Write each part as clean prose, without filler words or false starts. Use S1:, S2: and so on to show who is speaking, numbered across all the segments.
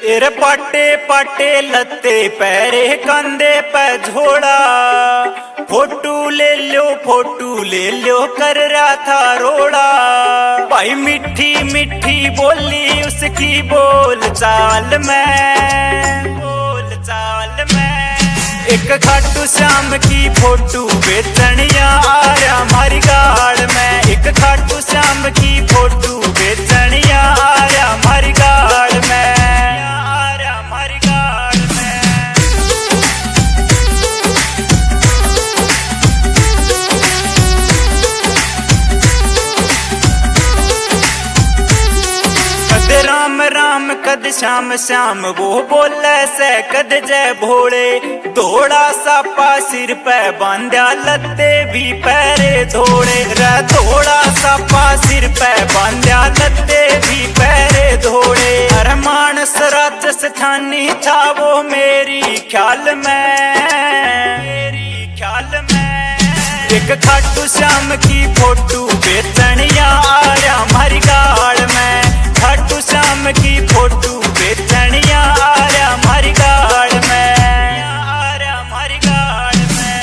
S1: एर पाटे पाटे लत्ते पैरे कंधे पे झोड़ा, फोटू ले लो कर रहा था रोड़ा। भाई मीठी मीठी बोली उसकी बोल चाल में, एक खाटू श्याम की फोटू बेचनिया आ रहा हमारी गाड़ में। एक खाटू श्याम की फोटू बेचनिया आ रहा हमारी गाड़ में। राम राम कद श्याम श्याम वो बोले से कद जय भोले। धोड़ा सापा सिर पे बांध्या लत्ते भी पैरे धोड़े रे। धोड़ा सापा सिर पे बांध्या लत्ते भी पैरे धोड़े। हर मानस राजस थानी था वो मेरी ख्याल में, एक खाटू श्याम की फोटू बेचनिया आ रहा हमारी गाड़ में। खाटू श्याम की फोटू बेचनिया आ रहा हमारी गाड़ में, आ रहा हमारी गाड़ में।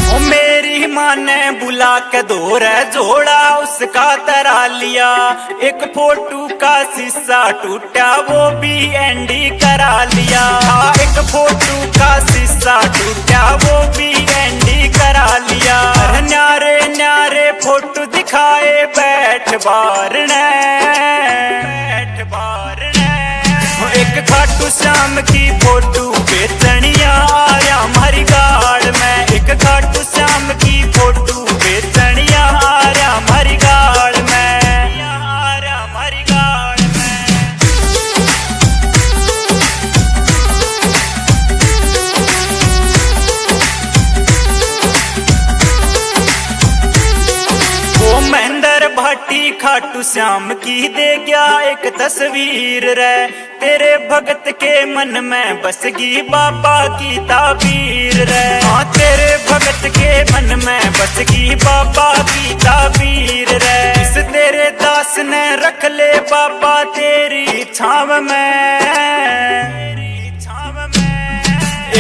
S1: ओ मेरी माँ ने बुला के धोरे जोड़ा उसका तरा लिया। एक फोटू का शीशा टूटा वो भी एंडी करा लिया। एक फोटू का शीशा टूटा वो भी एंडी करा लिया। न्यारे न्यारे फोटू दिखाए बैठ बारने, एक खाटू श्याम की फोटू बेचनिया आ रहा हमारी गाड़ में। एक खाटू श्याम की फोटू बेचनिया आ रहा हमारी गाड़ में, आ रहा हमारी गाड़ में। ओ महेंद्र भाटी खाटू श्याम की दे गया एक तस्वीर रे। तेरे भगत के मन में बसगी बाबा की ताबीर रे। हाँ तेरे भगत के मन में बसगी बाबा की ताबीर रे। इस तेरे दास ने रख ले बाबा तेरी छाव में,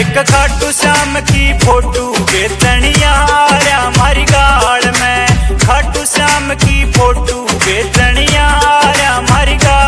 S1: एक खाटू श्याम की फोटू बेचनिया आ रहा हमारी गाड़ में। खाटू श्याम की फोटू बेचनिया आ रहा हमारी गाड़